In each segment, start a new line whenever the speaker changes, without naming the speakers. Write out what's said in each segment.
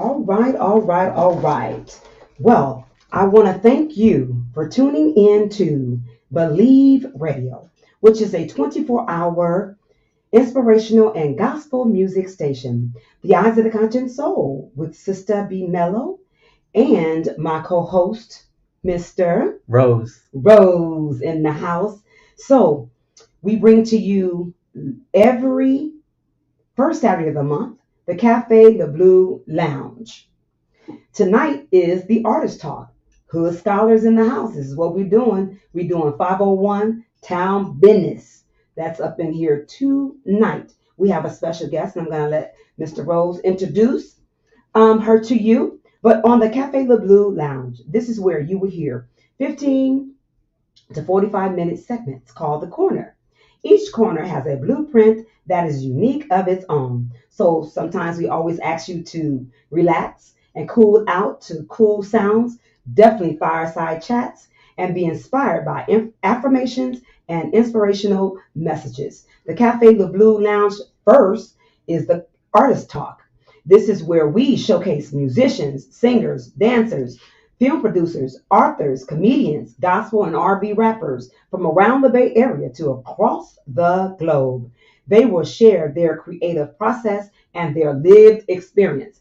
All right. Well, I want to thank you for tuning in to Believe Radio, which is a 24-hour inspirational and gospel music station. The Eyes of the Conscious Soul with Sister B Mellow and my co-host, Mr.
Rose.
Rose in the house. So we bring to you every first Saturday of the month the Cafe Le Blue Lounge. Tonight is the Artist Talk. Hood Scholars in the house. This is what we're doing. We're doing 501 Town Business. That's up in here tonight. We have a special guest, and I'm going to let Mr. Rose introduce her to you. But on the Cafe Le Blue Lounge, this is where you will hear 15 to 45-minute segments called The Corner. Each corner has a blueprint that is unique of its own. So sometimes we always ask you to relax and cool out to cool sounds, definitely fireside chats, and be inspired by affirmations and inspirational messages. The Cafe Le Blue Lounge first is the Artist Talk. This is where we showcase musicians, singers, dancers, film producers, authors, comedians, gospel and R&B rappers from around the Bay Area to across the globe. They will share their creative process and their lived experience.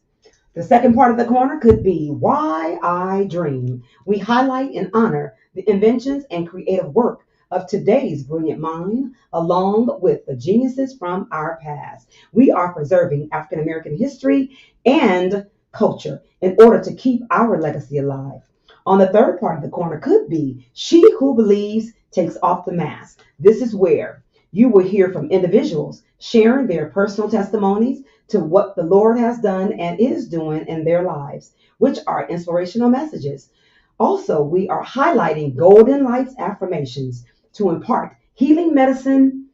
The second part of the corner could be Why I Dream. We highlight and honor the inventions and creative work of today's brilliant mind, along with the geniuses from our past. We are preserving African American history and culture in order to keep our legacy alive. On the third part of the corner could be She Who Believes Takes Off the Mask. This is where you will hear from individuals sharing their personal testimonies to what the Lord has done and is doing in their lives, which are inspirational messages. Also, we are highlighting Golden Lights affirmations to impart healing medicine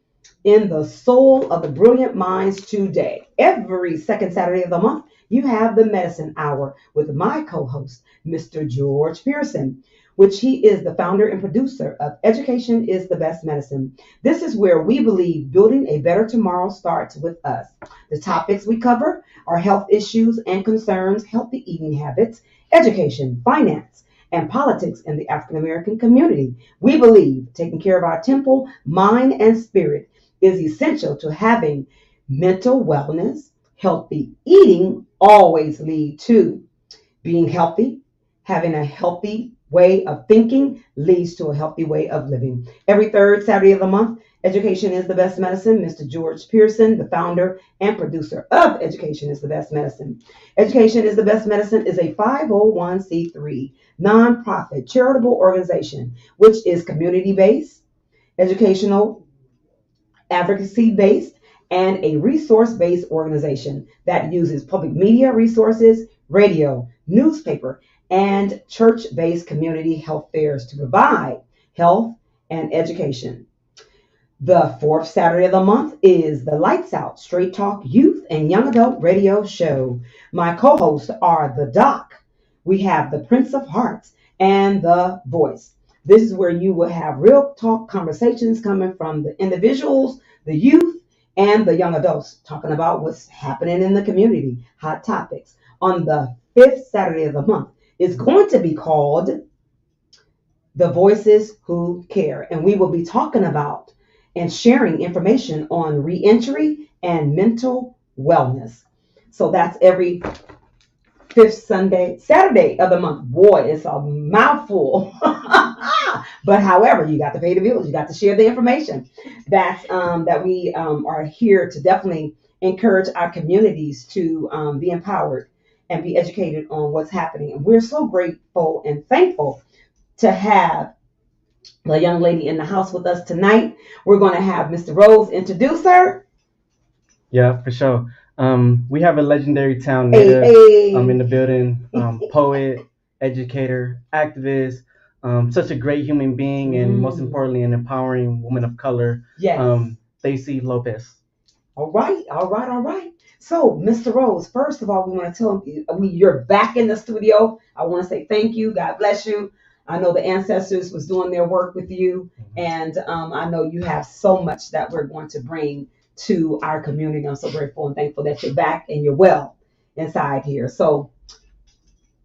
in the soul of the brilliant minds today. Every second Saturday of the month, you have the Medicine Hour with my co-host, Mr. George Pearson, which he is the founder and producer of Education is the Best Medicine. This is where we believe building a better tomorrow starts with us. The topics we cover are health issues and concerns, healthy eating habits, education, finance, and politics in the African American community. We believe taking care of our temple, mind, and spirit is essential to having mental wellness. Healthy eating always lead to being healthy. Having a healthy way of thinking leads to a healthy way of living. Every third Saturday of the month, Education is the Best Medicine. Mr. George Pearson, the founder and producer of Education is the Best Medicine. Education is the Best Medicine is a 501c3 nonprofit charitable organization, which is community-based, educational, advocacy-based, and a resource-based organization that uses public media resources, radio, newspaper, and church-based community health fairs to provide health and education. The fourth Saturday of the month is the Lights Out Straight Talk Youth and Young Adult Radio Show. My co-hosts are the Doc. We have the Prince of Hearts and the Voice. This is where you will have real talk conversations coming from the individuals, the youth, and the young adults talking about what's happening in the community, hot topics. On the fifth Saturday of the month, it's going to be called The Voices Who Care. And we will be talking about and sharing information on reentry and mental wellness. So that's every Saturday of the month. Boy, it's a mouthful. But however, you got to pay the bills. You got to share the information. That's that we are here to definitely encourage our communities to be empowered and be educated on what's happening. And we're so grateful and thankful to have the young lady in the house with us tonight. We're going to have Mr. Rose introduce her.
Yeah, for sure. We have a legendary town native in the building, poet, educator, activist, such a great human being, and most importantly, an empowering woman of color,
Yes.
Deyci Lopez.
All right. So, Mr. Rose, first of all, we want to tell you you're back in the studio. I want to say thank you. God bless you. I know the ancestors was doing their work with you, and I know you have so much that we're going to bring to our community. I'm so grateful and thankful that you're back and you're well inside here. So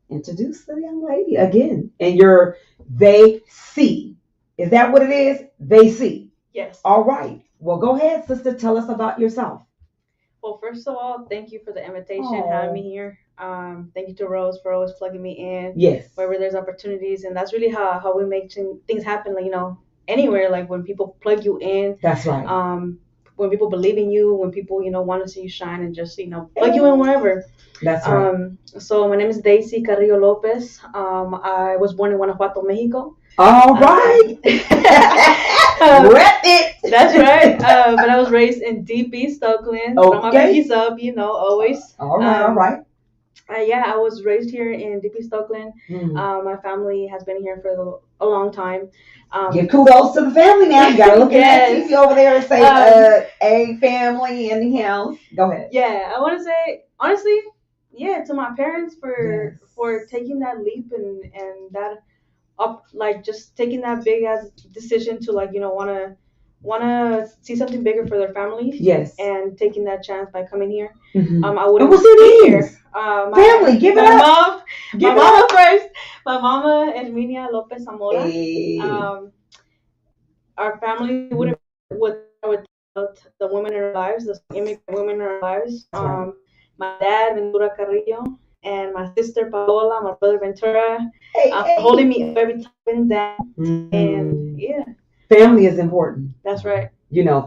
introduce the young lady again. And you're they see. Is that what it is? They see.
Yes.
All right. Well, go ahead, sister. Tell us about yourself.
Well, first of all, thank you for the invitation, having me here. Thank you to Rose for always plugging me in
Yes.
wherever there's opportunities, and that's really how we make things happen. Like, anywhere, like when people plug you in.
That's right.
When people believe in you, when people want to see you shine, and just plug you in wherever.
That's right.
So my name is Deyci Carrillo Lopez. I was born in Guanajuato, Mexico.
All right. Rep it.
That's right. But I was raised in deep East Oakland.
Okay.
From my babies up, always.
All right. All right.
Yeah, I was raised here in deep East Oakland.
Mm.
My family has been here for a long time.
Give kudos to the family now. You gotta look
yes.
at that TV over there and say, a family in the house. Go ahead.
Yeah, I want to say honestly, to my parents for taking that leap and that up, like just taking that big ass decision to wanna see something bigger for their family.
Yes.
And taking that chance by coming here.
Mm-hmm.
I wouldn't
what's your
be
names?
Here.
Family, give it up.
My mama first. My mama, Herminia Lopez Zamora.
Hey.
Our family wouldn't without the women in our lives, the immigrant women in our lives.
Right.
My dad, Ventura Carrillo, and my sister Paola, my brother Ventura,
hey.
holding me up every time and down.
Mm-hmm.
And
family is important.
That's right.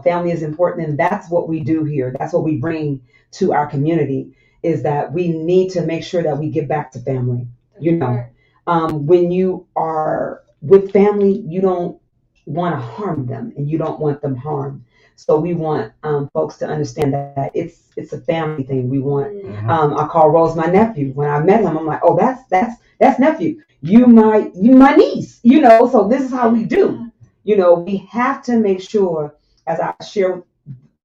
Family is important, and that's what we do here. That's what we bring to our community, is that we need to make sure that we give back to family.
Right.
When you are with family, you don't want to harm them, and you don't want them harmed. So we want folks to understand that it's a family thing. We want. I call Rose my nephew. When I met him, I'm like, oh, that's nephew. You my niece. So this is how we do. We have to make sure, as I share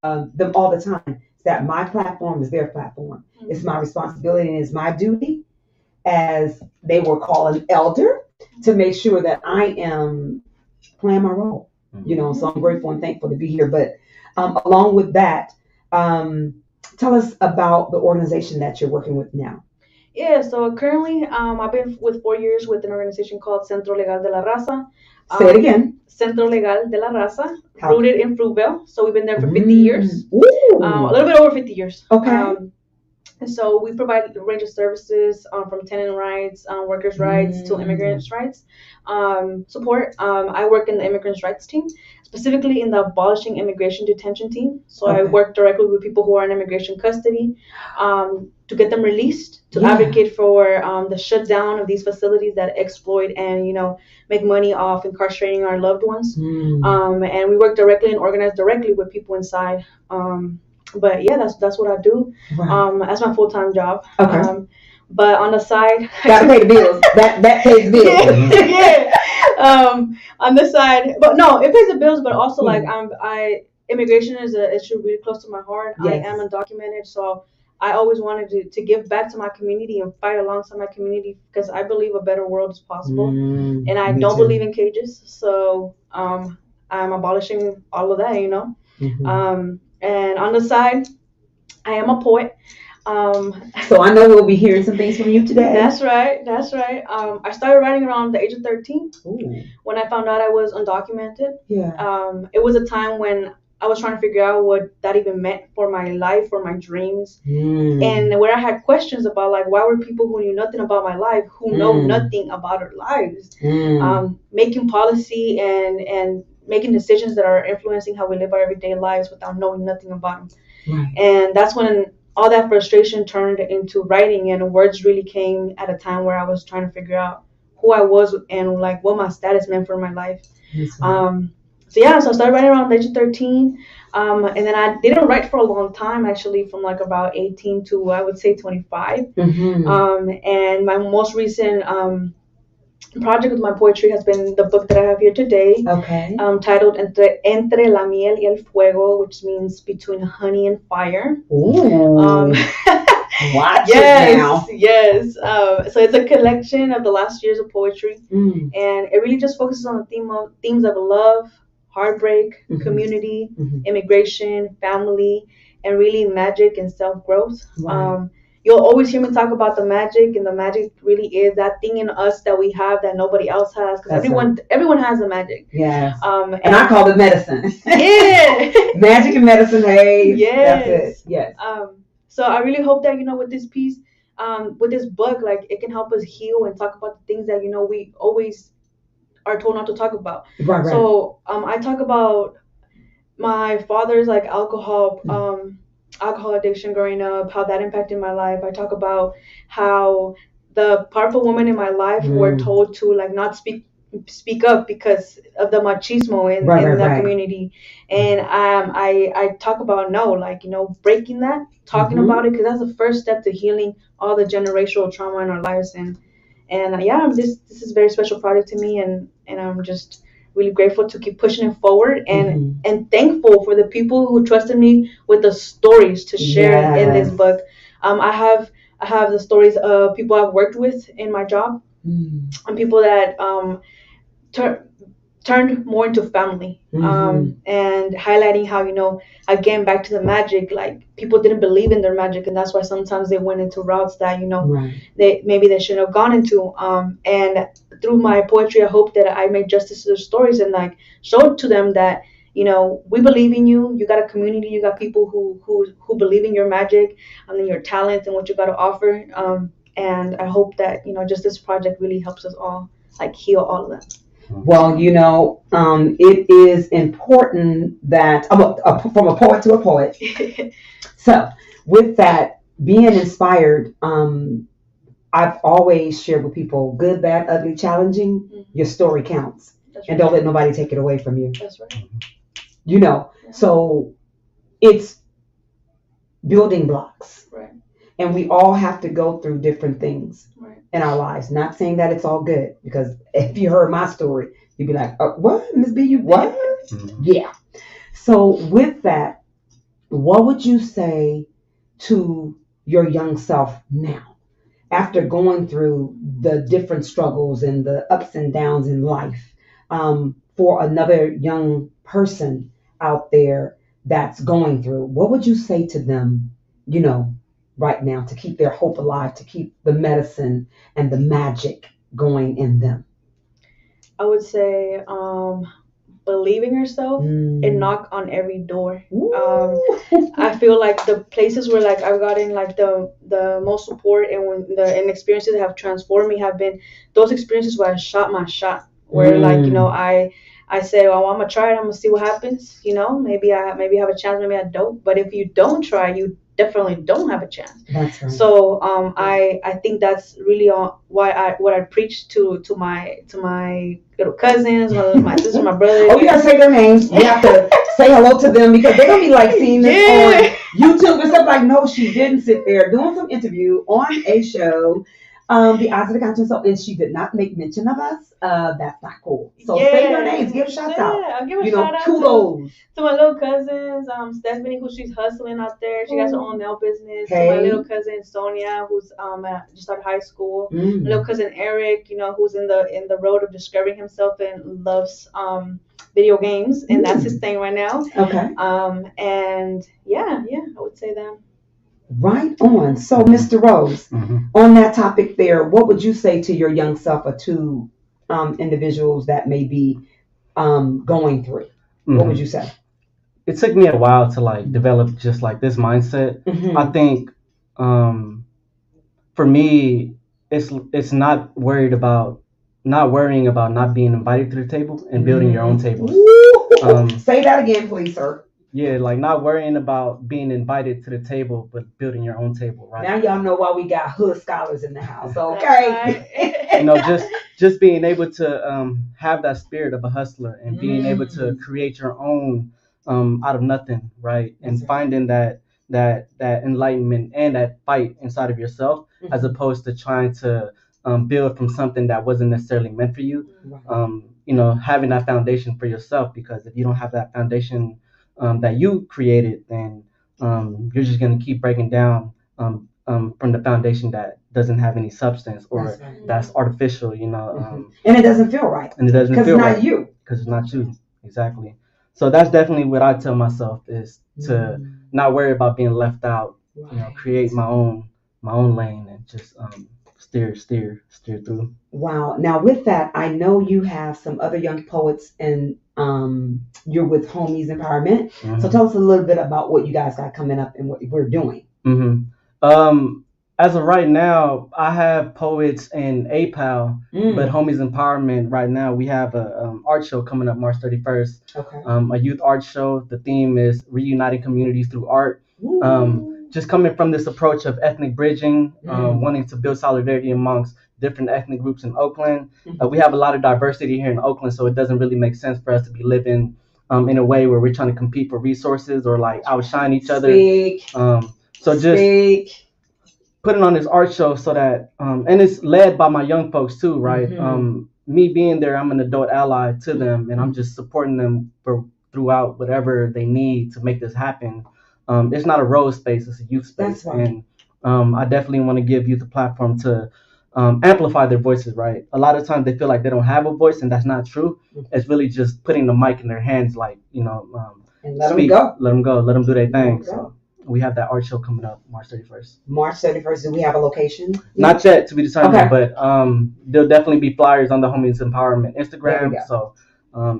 them all the time, that my platform is their platform. Mm-hmm. It's my responsibility and it's my duty, as they were called an elder, to make sure that I am playing my role. So I'm grateful and thankful to be here. But along with that, tell us about the organization that you're working with now.
Yeah, so currently I've been with 4 years with an organization called Centro Legal de la Raza.
Say it again.
Centro Legal de la Raza, rooted in Fruitvale. So we've been there for 50 years. A little bit over 50 years.
Okay.
And so we provide a range of services from tenant rights, workers' rights, to immigrants' rights support. I work in the immigrants' rights team, specifically in the abolishing immigration detention team. So I work directly with people who are in immigration custody to get them released, to advocate for the shutdown of these facilities that exploit and make money off incarcerating our loved ones. And we work directly and organize directly with people inside. But that's what I do. Right. As my full-time job. Okay. But on the side,
gotta pay the bills. That pays the bills.
On the side, but no, it pays the bills. But also, immigration is an issue really close to my heart. Yes. I am undocumented, so I always wanted to give back to my community and fight alongside my community, because I believe a better world is possible, and I don't believe in cages. So I'm abolishing all of that, And on the side, I am a poet.
So I know we'll be hearing some things from you today.
That's right. I started writing around the age of 13.
Ooh.
When I found out I was undocumented.
Yeah.
It was a time when I was trying to figure out what that even meant for my life, for my dreams, and where I had questions about, why were people who knew nothing about my life, who know nothing about our lives, making policy and making decisions that are influencing how we live our everyday lives without knowing nothing about them. Right. And that's when all that frustration turned into writing, and words really came at a time where I was trying to figure out who I was and what my status meant for my life. Right. So I started writing around the age of 13, and then I didn't write for a long time, actually, from about 18 to, I would say, 25. And my most recent project with my poetry has been the book that I have here today, titled Entre la miel y el fuego, which means between honey and fire.
Ooh. Watch it now.
Yes. So it's a collection of the last years of poetry, and it really just focuses on the themes of love, heartbreak, community, immigration, family, and really magic and self-growth. Right. you'll always hear me talk about the magic, and the magic really is that thing in us that we have that nobody else has. Because everyone has a magic.
Yes. And I call it medicine.
Yeah.
Magic and medicine. Hey.
Yes.
That's it. Yes.
So I really hope that with this piece, with this book, like it can help us heal and talk about the things that we always are told not to talk about.
Right.
So I talk about my father's like alcohol addiction growing up, how that impacted my life. I talk about how the powerful women in my life were told to like not speak up because of the machismo in that community. And I talk about breaking that, talking about it, because that's the first step to healing all the generational trauma in our lives. And this is a very special project to me, and I'm just really grateful to keep pushing it forward, and thankful for the people who trusted me with the stories to share in this book. I have the stories of people I've worked with in my job, and people that turned more into family, and highlighting how again, back to the magic, like people didn't believe in their magic, and that's why sometimes they went into routes that they shouldn't have gone into. And through my poetry, I hope that I made justice to their stories and like showed to them that we believe in you. You got a community, you got people who believe in your magic and your talent and what you got to offer. And I hope that just this project really helps us all like heal all of that.
Well, it is important that from a poet to a poet. So with that, being inspired, I've always shared with people, good, bad, ugly, challenging, your story counts. That's and right. Don't let nobody take it away from you.
That's right.
So it's building blocks.
Right.
And we all have to go through different things in our lives. Not saying that it's all good, because if you heard my story, you'd be like, what, Miss B, you what? Yeah. So with that, what would you say to your young self now, after going through the different struggles and the ups and downs in life, for another young person out there that's going through, what would you say to them, right now, to keep their hope alive, to keep the medicine and the magic going in them?
I would say believe in yourself and knock on every door. I feel like the places where like I've gotten like the most support and experiences that have transformed me have been those experiences where I shot my shot, where I said, well, I'm gonna try it, I'm gonna see what happens. Maybe I have a chance, maybe I don't. But if you don't try, you definitely don't have a chance.
That's right.
So I think that's really what I preach to my little cousins, my sister, my brother.
Oh, you gotta say their names. You have to say hello to them, because they're gonna be like seeing this on YouTube and stuff. Like, no, she didn't sit there doing some interview on a show, The Eyes of the Conscience, and she did not make mention of us. That's not cool. So say their names, give shouts out.
I'll give a shout out
kudos
to my little cousins, Stephanie, who she's hustling out there. She got her own nail business.
Hey.
To my little cousin Sonia, who's just started high school. My little cousin Eric, who's in the road of discovering himself and loves video games, and that's his thing right now.
Okay.
And I would say that.
Right on. So, Mr. Rose, on that topic there, what would you say to your young self, or to individuals that may be going through? What would you say?
It took me a while to like develop just like this mindset. I think for me, it's not worrying about not being invited to the table and building your own tables.
Say that again, please, sir.
Yeah, like not worrying about being invited to the table, but building your own table, right?
Now y'all know why we got hood scholars in the house, okay?
Just being able to have that spirit of a hustler and being able to create your own out of nothing, right? And finding that enlightenment and that fight inside of yourself, as opposed to trying to build from something that wasn't necessarily meant for you. Having that foundation for yourself, because if you don't have that foundation that you created, then you're just going to keep breaking down from the foundation that doesn't have any substance, or that's artificial,
and it doesn't feel right.
And it doesn't feel right.
Because
it's not you. Exactly. So that's definitely what I tell myself, is to not worry about being left out, create my own my own lane and just steer through.
Wow. Now, with that, I know you have some other young poets, and you're with Homies Empowerment. So tell us a little bit about what you guys got coming up and what we're doing.
As of right now, I have poets in APAL, but Homies Empowerment right now we have a art show coming up March 31st.
Okay.
A youth art show. The theme is reuniting communities through art. Just coming from this approach of ethnic bridging, wanting to build solidarity amongst different ethnic groups in Oakland. We have a lot of diversity here in Oakland, so it doesn't really make sense for us to be living in a way where we're trying to compete for resources or like outshine each other. Putting on this art show so that and it's led by my young folks too, right? Me being there, I'm an adult ally to them, and I'm just supporting them throughout whatever they need to make this happen. It's not a road space, it's a youth space.
That's right.
And I definitely want to give youth a platform to amplify their voices, right? A lot of times they feel like they don't have a voice, and that's not true. It's really just putting the mic in their hands, like,
and let
speak,
them go.
Let them do their thing. So we have that art show coming up March 31st.
March 31st. Do we have a location?
Not yet, to be determined, but there'll definitely be flyers on the Homies Empowerment Instagram. So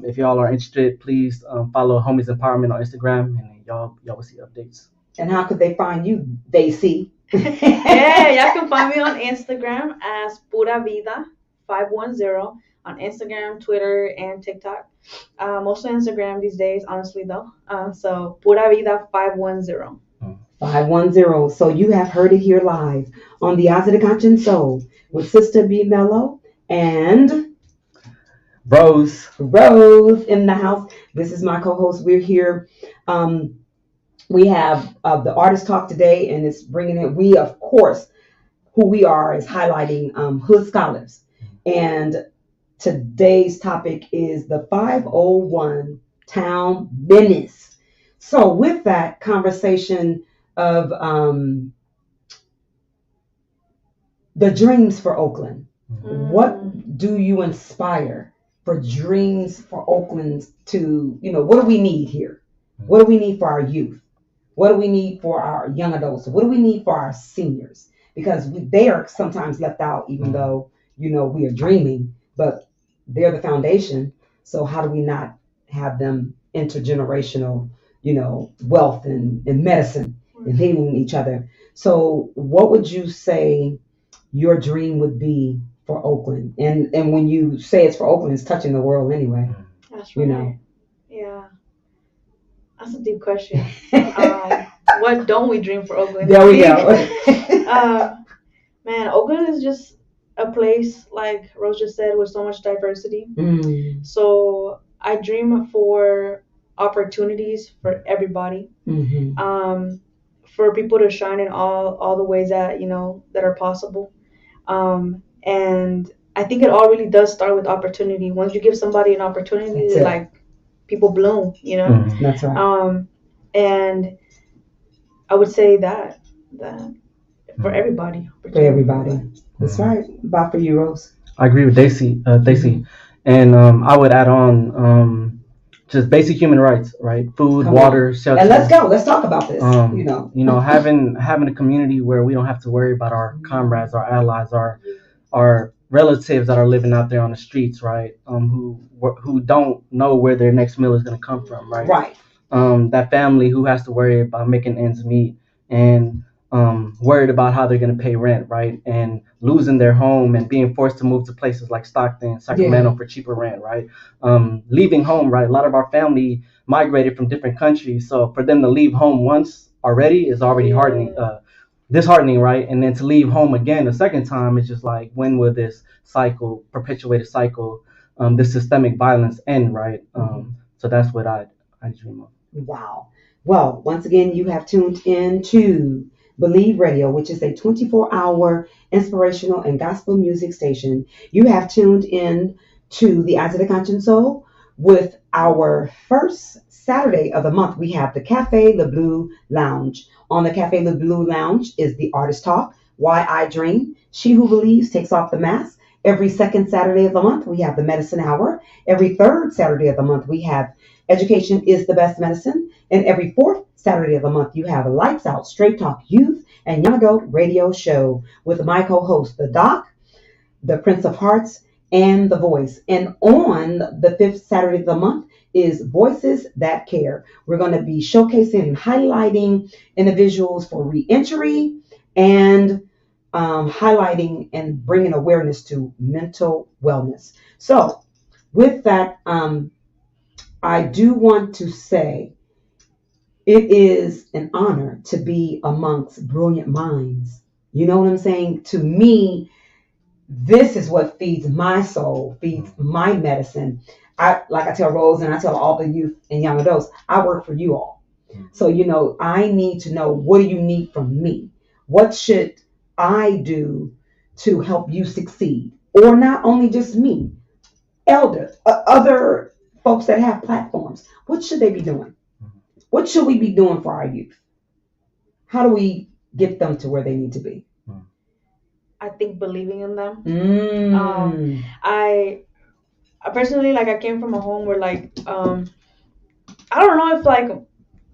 if y'all are interested, please follow Homies Empowerment on Instagram, and y'all will see updates.
And how could they find you, Deyci?
Yeah, y'all can find me on Instagram as Pura Vida 510 on Instagram, Twitter, and TikTok. Mostly Instagram these days, honestly though. So Pura Vida 510.
510. So you have heard it here live on the Eyes of the Conscious Soul with Sistah B. Mellow and
Rose
in the house. This is my co-host. We're here. We have the artist talk today, and it's bringing it. We, of course, who we are is highlighting hood scholars. And today's topic is the 501 town business. So with that conversation of the dreams for Oakland, what do you inspire for dreams for Oakland to, what do we need here? What do we need for our youth? What do we need for our young adults? What do we need for our seniors? Because they are sometimes left out, even though, we are dreaming, but they're the foundation. So how do we not have them intergenerational, wealth and medicine and healing each other? So what would you say your dream would be for Oakland? And when you say it's for Oakland, it's touching the world anyway.
That's right. Yeah. That's a deep question. What don't we dream for Oakland?
There we go.
Man, Oakland is just a place, like Rose just said, with so much diversity. So I dream for opportunities for everybody, for people to shine in all the ways that that are possible. And I think it all really does start with opportunity. Once you give somebody an opportunity, like people bloom,
That's right.
And I would say that for everybody.
For everybody. That's right. About for you, Rose.
I agree with Deyci. And I would add on just basic human rights, right? Food, water, shelter.
And let's go. Let's talk about this.
Having a community where we don't have to worry about our comrades, our allies, our relatives that are living out there on the streets, right? Who don't know where their next meal is going to come from, right?
Right.
That family who has to worry about making ends meet and worried about how they're going to pay rent, right? And losing their home and being forced to move to places like Stockton, Sacramento for cheaper rent, right? Leaving home, right? A lot of our family migrated from different countries, so for them to leave home once already is already disheartening, right? And then to leave home again a second time, it's just like, when will this perpetuated cycle, this systemic violence end, right? So that's what I dream of.
Wow. Well, once again, you have tuned in to Believe Radio, which is a 24-hour inspirational and gospel music station. You have tuned in to the Eyes of the Conscious Soul with our first Saturday of the month. We have the Cafe Le Bleu Lounge. On the Cafe Le Bleu Lounge is the Artist Talk, Why I Dream. She who believes takes off the mask. Every second Saturday of the month, we have the Medicine Hour. Every third Saturday of the month, we have Education is the Best Medicine. And every fourth Saturday of the month, you have Lights Out, Straight Talk Youth and Young Adult Radio Show with my co-host, the Doc, the Prince of Hearts, and the Voice. And on the fifth Saturday of the month is Voices That Care. We're going to be showcasing and highlighting individuals for reentry and highlighting and bringing awareness to mental wellness. So with that, I do want to say it is an honor to be amongst brilliant minds. You know what I'm saying? To me, this is what feeds my soul, feeds my medicine. Like I tell Rose and I tell all the youth and young adults, I work for you all. So, I need to know, what do you need from me? What should I do to help you succeed? Or not only just me, elders, other folks that have platforms. What should they be doing? What should we be doing for our youth? How do we get them to where they need to be?
I think believing in them.
Mm.
I personally, like, I came from a home where, like, I don't know if, like,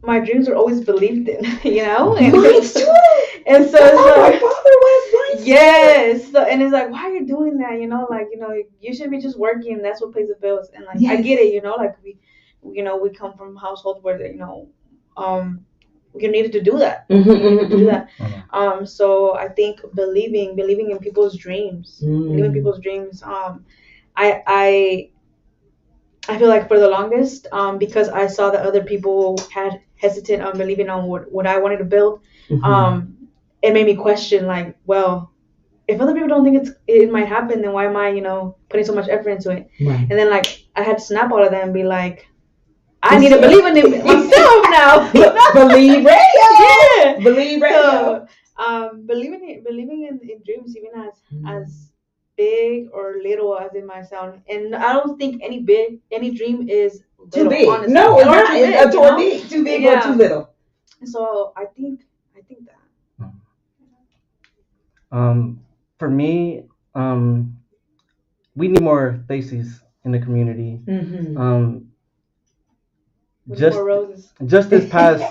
my dreams are always believed in, and,
Mine's too.
And so
That's
it's
how my
like,
father was. Mine's
yes, so, and it's like, why are you doing that? You should be just working. That's what pays the bills. And like, I
Yes.
get it. Like we come from households where you needed to do that.
Mhm,
You needed to do
mhm,
that. So I think believing in people's dreams, believing in people's dreams. I feel like for the longest, because I saw that other people had hesitant on believing on what I wanted to build,
mhm.
it made me question, like, well, if other people don't think it might happen, then why am I, putting so much effort into it?
Right.
And then, like, I had to snap out of that and be like, I need to believe in it myself now.
Believe radio.
Yeah.
Believe radio.
So, believing in dreams, even as big or little as it might sound, and I don't think any dream is
Too
little,
big.
honestly.
No, it's
Or
not.
too big,
It's too big or
Yeah.
too little.
So I think that.
For me, we need more Deycis in the community.
Mm-hmm.
With
Just
more roses.
just this past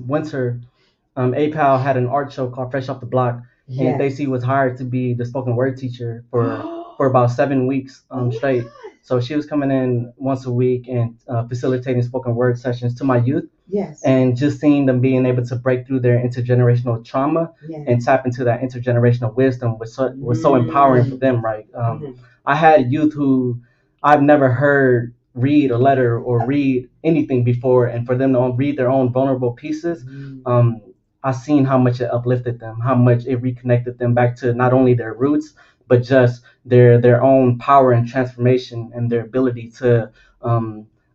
winter, APAL had an art show called Fresh Off the Block, and Deyci was hired to be the spoken word teacher for about 7 weeks straight. So she was coming in once a week and facilitating spoken word sessions to my youth.
Yes.
And just seeing them being able to break through their intergenerational trauma and tap into that intergenerational wisdom was so empowering for them, right? I had youth who I've never heard read a letter or read anything before, and for them to read their own vulnerable pieces, I seen how much it uplifted them, how much it reconnected them back to not only their roots, but just their own power and transformation and their ability to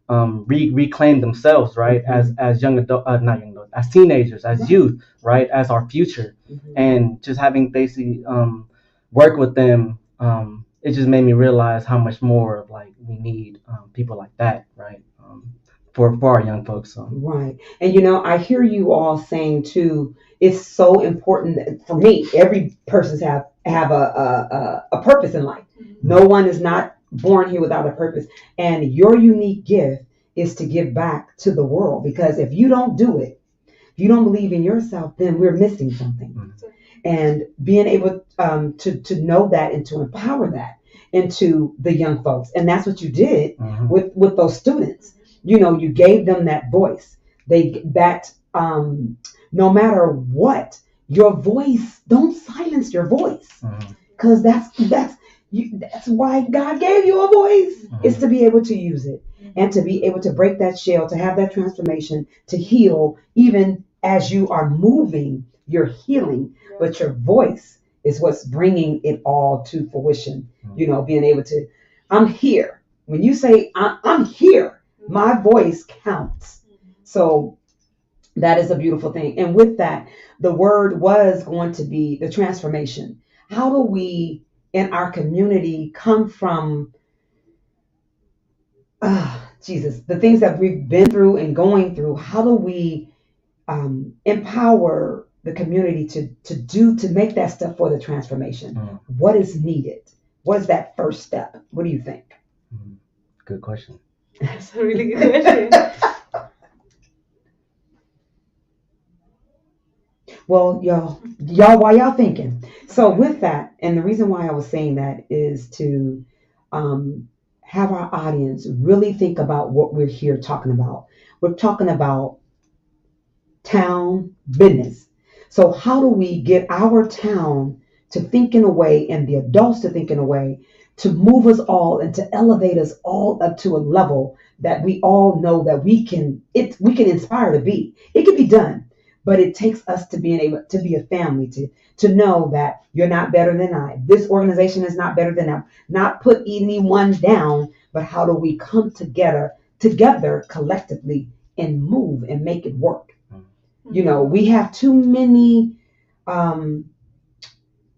reclaim themselves, right? As young adult, not young adults, as teenagers, as youth, right? As our future, and just having Deyci work with them, it just made me realize how much more like we need people like that, right? For our young folks.
Right. And I hear you all saying too, it's so important for me. Every person's have a purpose in life. No one is not born here without a purpose. And your unique gift is to give back to the world, because if you don't do it, if you don't believe in yourself, then we're missing something. And being able to know that and to empower that into the young folks. And that's what you did with those students. You gave them that voice. No matter what, your voice, don't silence your voice, because that's why God gave you a voice, is to be able to use it and to be able to break that shell, to have that transformation, to heal. Even as you are moving, you're healing, but your voice is what's bringing it all to fruition. Being able to, I'm here. When you say I'm here, my voice counts. So that is a beautiful thing. And with that, the word was going to be the transformation. How do we in our community come from Jesus, the things that we've been through and going through? How do we empower the community to make that step for the transformation? What is needed? What is that first step? What do you think?
Good question.
That's a really good question.
Well, y'all, while y'all thinking. So with that, and the reason why I was saying that is to have our audience really think about what we're here talking about. We're talking about town business. So how do we get our town to think in a way, and the adults to think in a way, to move us all and to elevate us all up to a level that we all know that we can inspire to be. It can be done, but it takes us to being able to be a family, to know that you're not better than I. This organization is not better than them. Not put anyone down, but how do we come together collectively and move and make it work? You know, we have too many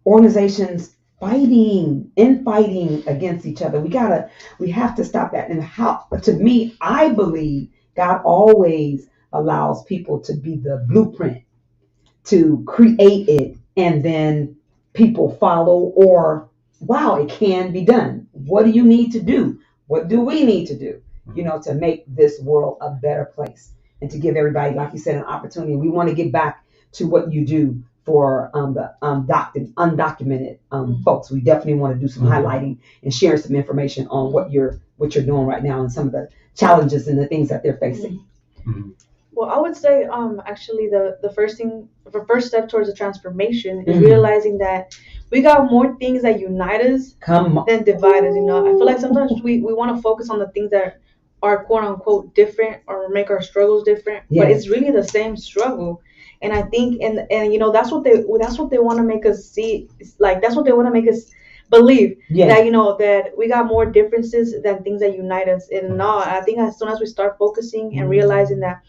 organizations fighting against each other. We have to stop that. And to me, I believe God always allows people to be the blueprint, to create it, and then people follow, or wow, it can be done. What do you need to do? What do we need to do, to make this world a better place, and to give everybody, like you said, an opportunity? We want to get back to what you do for the undocumented folks. We definitely want to do some highlighting and share some information on what you're doing right now and some of the challenges and the things that they're facing.
Well, I would say actually the first step towards the transformation is realizing that we got more things that unite us than divide us. I feel like sometimes we want to focus on the things that are quote unquote different or make our struggles different, but it's really the same struggle. And I think and that's what they want to make us see. It's like that's what they want to make us believe, that that we got more differences than things that unite us. And no, I think as soon as we start focusing and realizing that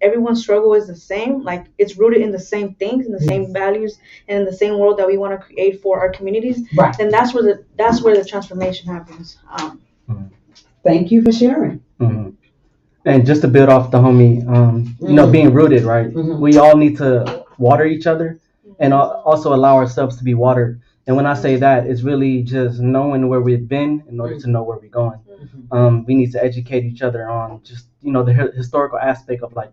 everyone's struggle is the same, like it's rooted in the same things, in the same values, and in the same world that we want to create for our communities, then that's where the transformation happens.
Thank you for sharing.
And just to build off the homie, being rooted, right? We all need to water each other and also allow ourselves to be watered. And when I say that, it's really just knowing where we've been in order to know where we're going. We need to educate each other on just, the historical aspect of like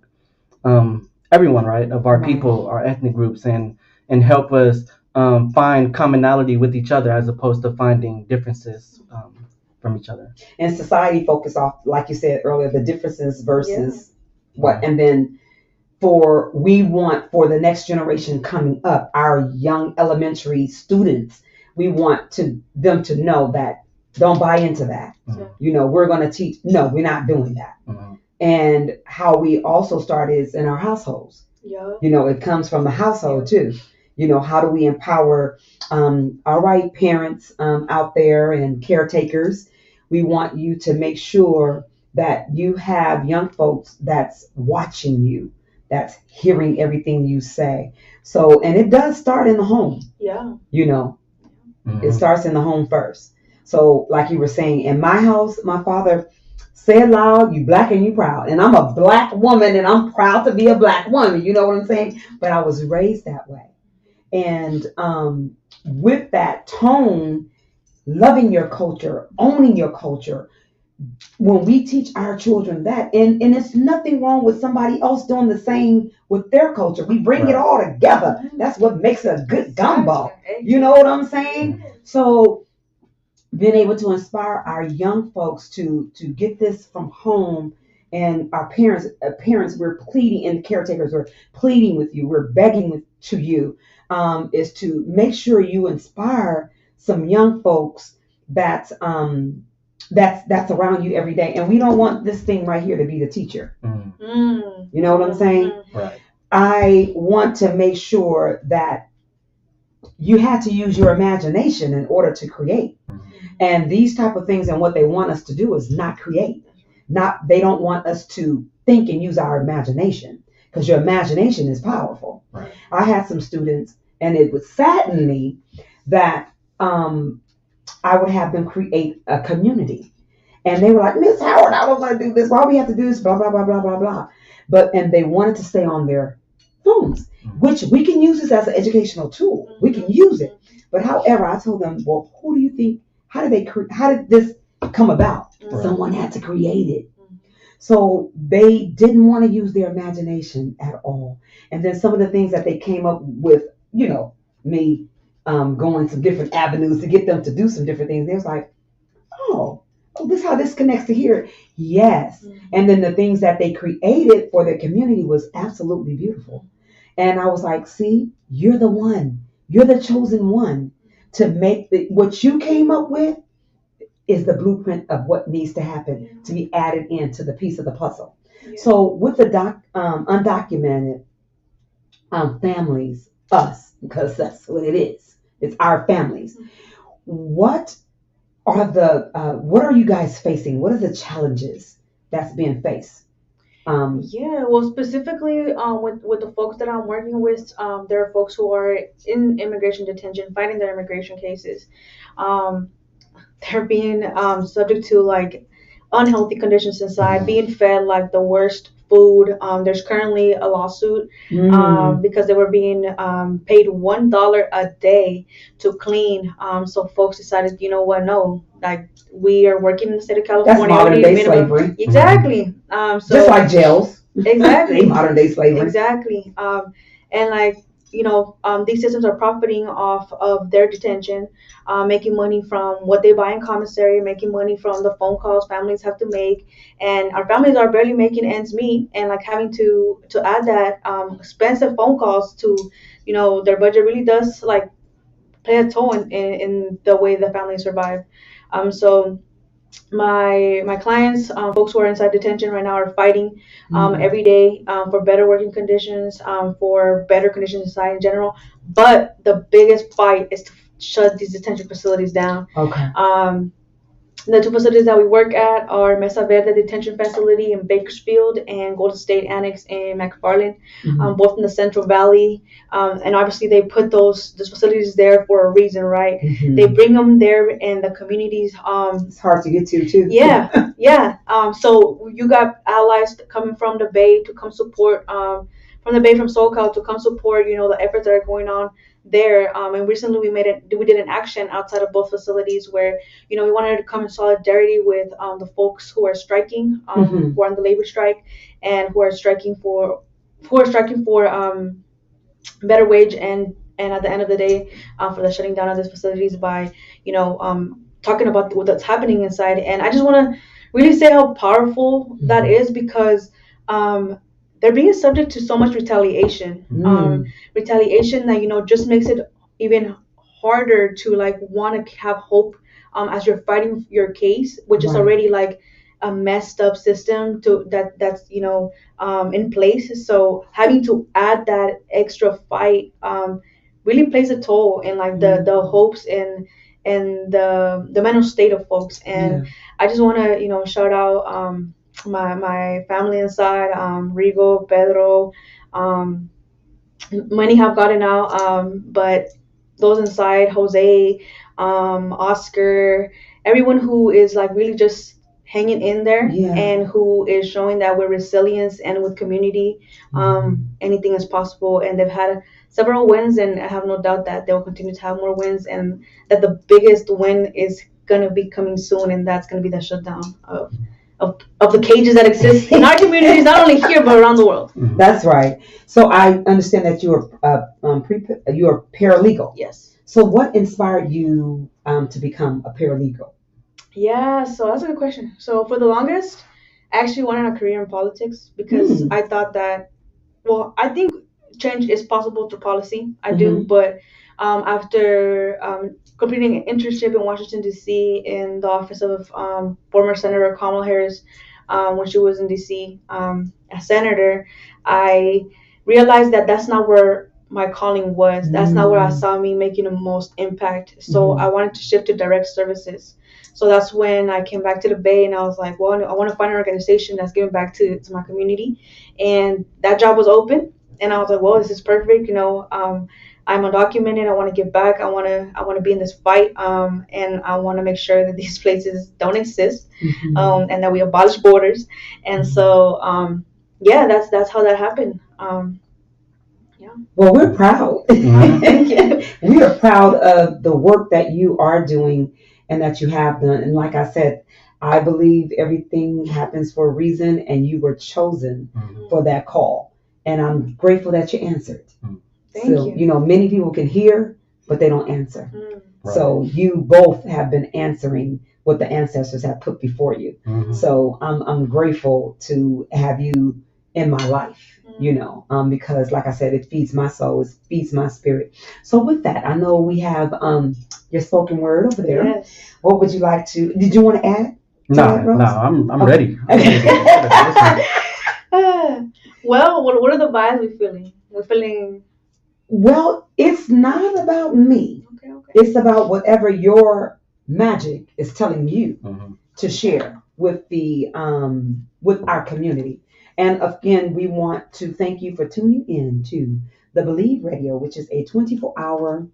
everyone, right? Of our people, our ethnic groups, and help us find commonality with each other as opposed to finding differences from each other.
And society focus off, like you said earlier, the differences versus what, and then we want for the next generation coming up, our young elementary students, we want them to know that don't buy into that. We're going to teach. No, we're not doing that. And how we also start is in our households. It comes from the household too. How do we empower all right, parents out there and caretakers? We want you to make sure that you have young folks that's watching you, that's hearing everything you say. So, and it does start in the home. It starts in the home first. So like you were saying, in my house, my father said loud, you black and you proud. And I'm a black woman and I'm proud to be a black woman. You know what I'm saying? But I was raised that way. And with that tone, loving your culture, owning your culture, when we teach our children that, and it's nothing wrong with somebody else doing the same with their culture. We bring it all together. That's what makes a good gumbo. You know what I'm saying? So being able to inspire our young folks to get this from home, and our parents, we're pleading, and caretakers, we're pleading with you, we're begging to you, is to make sure you inspire some young folks that's around you every day. And we don't want this thing right here to be the teacher. You know what I'm saying?
Right.
I want to make sure that you had to use your imagination in order to create. And these type of things, and what they want us to do is not create. They don't want us to think and use our imagination, because your imagination is powerful.
Right.
I had some students, and it would sadden me that I would have them create a community. And they were like, Miss Howard, I don't want to do this. Why we have to do this? Blah, blah, blah, blah, blah, blah. And they wanted to stay on their homes, which we can use this as an educational tool. We can use it. But however, I told them, well, who do you think? How did this come about?
Right.
Someone had to create it. So they didn't want to use their imagination at all. And then some of the things that they came up with, me going some different avenues to get them to do some different things. They was like, oh, this is how this connects to here. Yes. And then the things that they created for their community was absolutely beautiful. And I was like, see, you're the one. You're the chosen one to make what you came up with is the blueprint of what needs to happen to be added into the piece of the puzzle. Yeah. So with the undocumented families, us, because that's what it is. It's our families. What are you guys facing? What are the challenges that's being faced?
Well, specifically with the folks that I'm working with, there are folks who are in immigration detention, fighting their immigration cases. They're being subject to like unhealthy conditions inside, being fed like the worst food. There's currently a lawsuit because they were being paid $1 a day to clean. So folks decided, you know what, no, like we are working in the state of California.
That's modern day slavery.
Exactly. So
just like jails.
Exactly.
Modern day slavery.
Exactly. And like, these systems are profiting off of their detention, making money from what they buy in commissary, making money from the phone calls families have to make, and our families are barely making ends meet, and like having to add that expensive phone calls to, their budget really does like play a toll in the way the families survive. So my clients, folks who are inside detention right now, are fighting every day for better working conditions, for better conditions inside in general. But the biggest fight is to shut these detention facilities down.
Okay.
The two facilities that we work at are Mesa Verde Detention Facility in Bakersfield and Golden State Annex in McFarland, both in the Central Valley. And obviously they put those facilities there for a reason, right? They bring them there in the communities.
It's hard to get to too.
Yeah. So you got allies coming from the Bay to come support, from the Bay, from SoCal to come support, the efforts that are going on there. And recently we did an action outside of both facilities where, we wanted to come in solidarity with the folks who are striking, who are on the labor strike, and who are striking for better wage, and at the end of the day, for the shutting down of these facilities by, talking about what's happening inside. And I just want to really say how powerful that is, because they're being subject to so much retaliation. Retaliation that, just makes it even harder to like want to have hope as you're fighting your case, which is already like a messed up system that's in place. So having to add that extra fight really plays a toll in like the hopes and the mental state of folks. And I just want to shout out my family inside, Rigo, Pedro, many have gotten out, but those inside, Jose, Oscar, everyone who is like really just hanging in there, and who is showing that with resilience and with community, anything is possible. And they've had several wins, and I have no doubt that they'll continue to have more wins, and that the biggest win is going to be coming soon, and that's going to be the shutdown of the cages that exist in our communities, not only here but around the world.
That's right. So I understand that you're you're paralegal.
Yes.
So what inspired you to become a paralegal?
Yeah, so that's a good question. So for the longest, I actually wanted a career in politics, because I thought that, well, I think change is possible through policy. I do, but after completing an internship in Washington, D.C. in the office of former Senator Kamala Harris, when she was in D.C. As senator, I realized that that's not where my calling was. That's not where I saw me making the most impact. So I wanted to shift to direct services. So that's when I came back to the Bay, and I was like, well, I want to find an organization that's giving back to my community. And that job was open, and I was like, well, this is perfect. I'm undocumented. I want to give back. I want to be in this fight, and I want to make sure that these places don't exist, and that we abolish borders. And so, that's how that happened. Yeah.
Well, we're proud. We are proud of the work that you are doing and that you have done. And like I said, I believe everything happens for a reason, and you were chosen for that call. And I'm grateful that you answered.
Thank
So,
you.
many people can hear, but they don't answer.
Right.
So you both have been answering what the ancestors have put before you. So I'm grateful to have you in my life, because like I said, it feeds my soul, it feeds my spirit. So with that, I know we have your spoken word over there.
Yes.
What would you like to? Did you want to add?
No,
that, Rose?
I'm
Okay.
ready. I'm ready to listen.
Well, what are the vibes we're feeling? We're feeling.
Well, it's not about me.
Okay.
It's about whatever your magic is telling you
Mhm.
to share with the with our community. And again, we want to thank you for tuning in to the Believe Radio, which is a 24-hour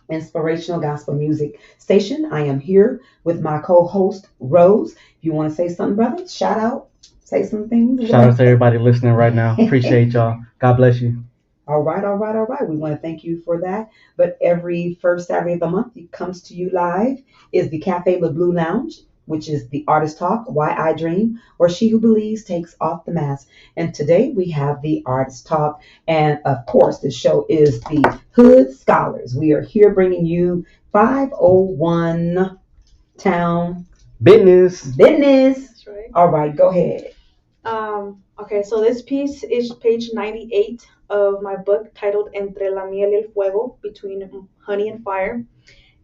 inspirational gospel music station. I am here with my co-host Rose. If you want to say something, brother, shout out, say some things.
Shout out to everybody listening right now. Appreciate y'all. God bless you.
All right. We want to thank you for that. But every first Saturday of the month, it comes to you live is the Cafe Le Blue Lounge, which is the Artist Talk, Why I Dream, or She Who Believes Takes Off the Mask. And today we have the Artist Talk. And of course, the show is the Hood Scholars. We are here bringing you 501 Town
Bizddness.
Business.
That's right.
All right, go ahead.
Okay, so this piece is page 98 of my book titled Entre la miel y el fuego, Between Honey and Fire.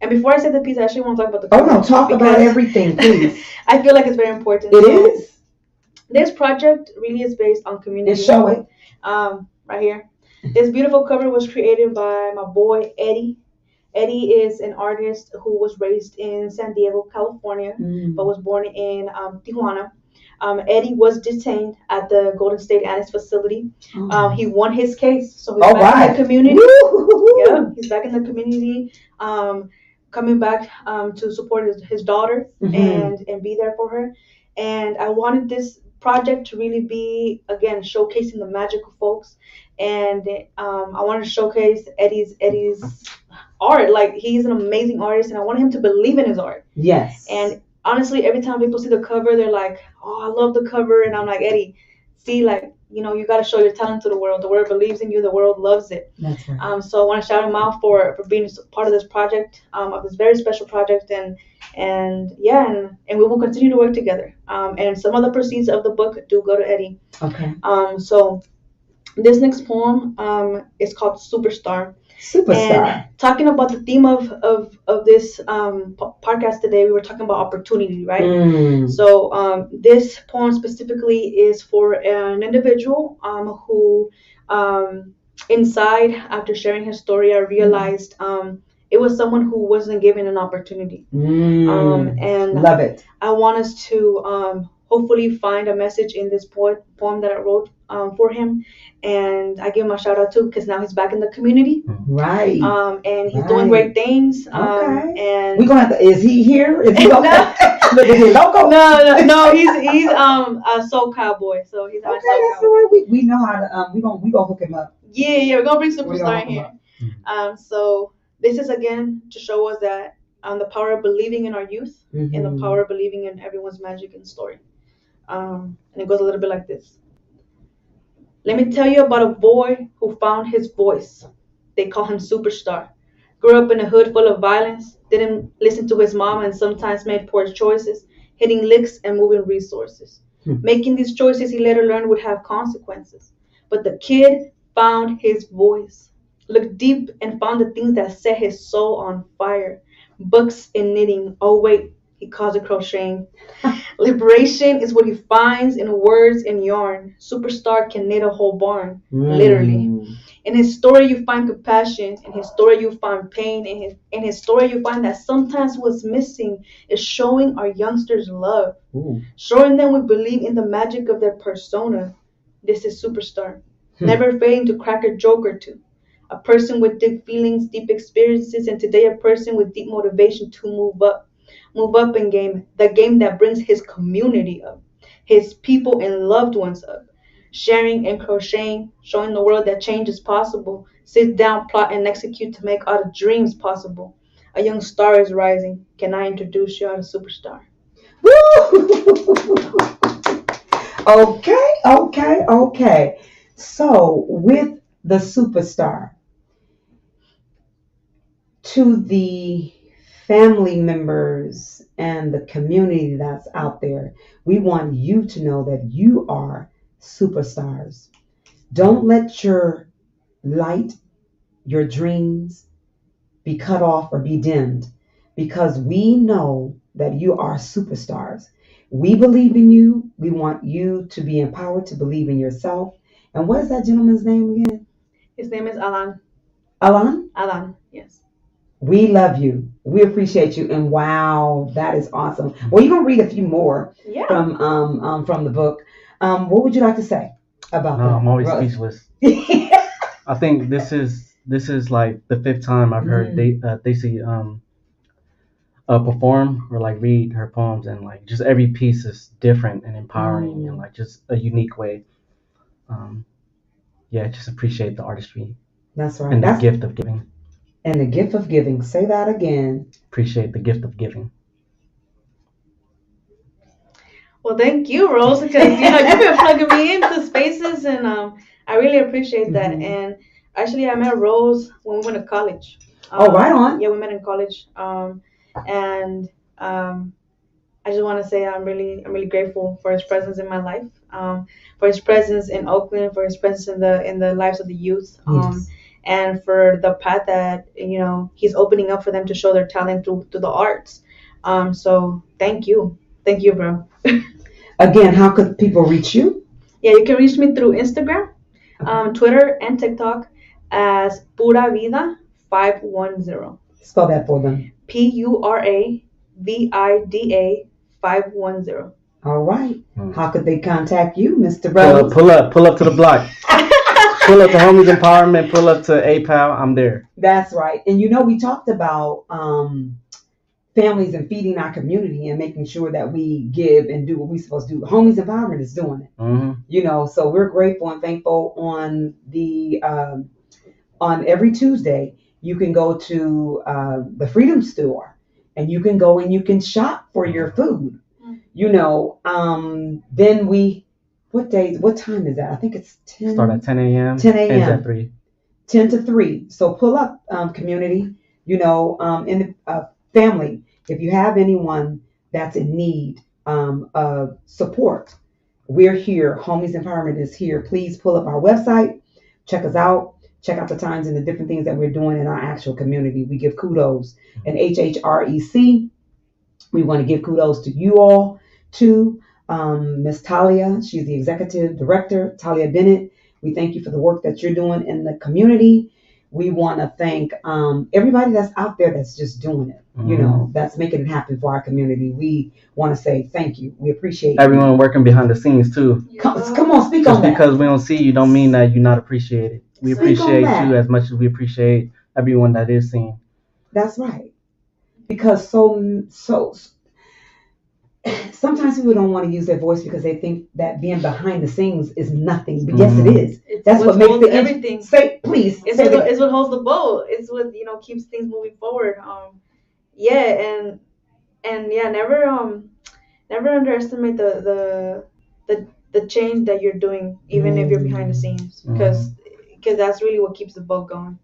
And before I say the piece, I actually want to talk about the
Oh,
cover.
no, talk about everything, please.
I feel like it's very important.
It
So,
is.
This project really is based on community.
Just show it.
Right here. This beautiful cover was created by my boy Eddie. Eddie is an artist who was raised in San Diego, California, but was born in Tijuana. Eddie was detained at the Golden State Annex facility. He won his case, so he's back in the community. Yeah, he's back in the community, coming back to support his daughter and be there for her. And I wanted this project to really be, again, showcasing the magical folks. And I wanted to showcase Eddie's art. Like, he's an amazing artist, and I want him to believe in his art.
Yes.
And honestly, every time people see the cover, they're like, "Oh, I love the cover," and I'm like, Eddie, see, like, you got to show your talent to the world. The world believes in you. The world loves it.
That's right.
So I want to shout him out for being part of this project, of this very special project, and we will continue to work together. And some of the proceeds of the book do go to Eddie.
Okay.
So this next poem is called Superstar. And talking about the theme of this podcast today, we were talking about opportunity, right? So this poem specifically is for an individual who inside, after sharing his story, I realized it was someone who wasn't given an opportunity. And
love it.
I want us to hopefully find a message in this poem that I wrote for him, and I give him a shout out too, because now he's back in the community,
right?
And he's doing great things.
Okay.
And
we're gonna have to, is he here? Is he okay? Is he local?
No, he's a soul cowboy, so he's
okay. That's all right. We know how to we gonna hook him up.
Yeah, we're gonna bring Superstar in here. So this is again to show us that the power of believing in our youth and the power of believing in everyone's magic and story. And it goes a little bit like this. Let me tell you about a boy who found his voice. They call him Superstar. Grew up in a hood full of violence, didn't listen to his mom and sometimes made poor choices, hitting licks and moving resources. Making these choices he later learned would have consequences. But the kid found his voice. Looked deep and found the things that set his soul on fire. Books and knitting. Oh wait, he calls it crocheting. Liberation is what he finds in words and yarn. Superstar can knit a whole barn, literally. In his story, you find compassion. In his story, you find pain. In his story, you find that sometimes what's missing is showing our youngsters love. Showing them we believe in the magic of their persona. This is Superstar. Never failing to crack a joke or two. A person with deep feelings, deep experiences, and today a person with deep motivation to move up. Move up in game, the game that brings his community up, his people and loved ones up. sharing and crocheting, showing the world that change is possible. Sit down, plot, and execute to make all the dreams possible. A young star is rising. Can I introduce you to a superstar?
Woo! Okay. So, with the superstar, to the family members and the community that's out there, we want you to know that you are superstars. Don't let your light, your dreams be cut off or be dimmed because we know that you are superstars. We believe in you. We want you to be empowered to believe in yourself. And what is that gentleman's name again?
His name is Alan.
Alan?
Alan, yes.
We love you. We appreciate you. And wow, that is awesome. Well, you're gonna read a few more from the book. What would you like to say about that?
I'm always speechless. I think this is like the fifth time I've heard Deyci perform or like read her poems, and like just every piece is different and empowering and like just a unique way. Just appreciate the artistry.
That's right.
And the gift of giving.
And the gift of giving. Say that again.
Appreciate the gift of giving.
Well, thank you, Rose, because you've been plugging me into spaces, and I really appreciate that. And actually, I met Rose when we went to college.
Right on.
Yeah, we met in college. And I just want to say I'm really grateful for his presence in my life, for his presence in Oakland, for his presence in the lives of the youth, and for the path that he's opening up for them to show their talent through the arts. So thank you, bro.
Again, how could people reach you?
Yeah, you can reach me through Instagram, Twitter, and TikTok as Pura Vida 510.
Spell that for them.
PURAVIDA 510.
All right. How could they contact you, Mr. Rose?
Pull up to the block. Pull up to Homies Empowerment. Pull up to APAL. I'm there.
That's right. And we talked about families and feeding our community and making sure that we give and do what we're supposed to do. Homies Empowerment is doing it.
Mm-hmm.
So we're grateful and thankful. On the on every Tuesday, you can go to the Freedom Store, and you can go and you can shop for your food. Then what time is that? I think it's 10.
Start at 10 a.m.
10 a.m.
Ends at 3.
10 to 3. So pull up, community, in the family. If you have anyone that's in need of support, we're here. Homies Empowerment is here. Please pull up our website. Check us out. Check out the times and the different things that we're doing in our actual community. We give kudos. And HHREC, we want to give kudos to you all, to Miss Talia. She's the executive director, Talia Bennett. We thank you for the work that you're doing in the community. We want to thank everybody that's out there that's just doing it, that's making it happen for our community. We want to say thank you. We appreciate
everyone working behind the scenes too.
Come on, speak on that.
Just because we don't see you don't mean that you're not appreciated. We appreciate you as much as we appreciate everyone that is seen.
That's right. Because so sometimes people don't want to use their voice because they think that being behind the scenes is nothing. But yes, it is. That's what makes the
everything.
Say, please.
It's what holds the boat. It's what keeps things moving forward. Never underestimate the change that you're doing, even if you're behind the scenes, because that's really what keeps the boat going.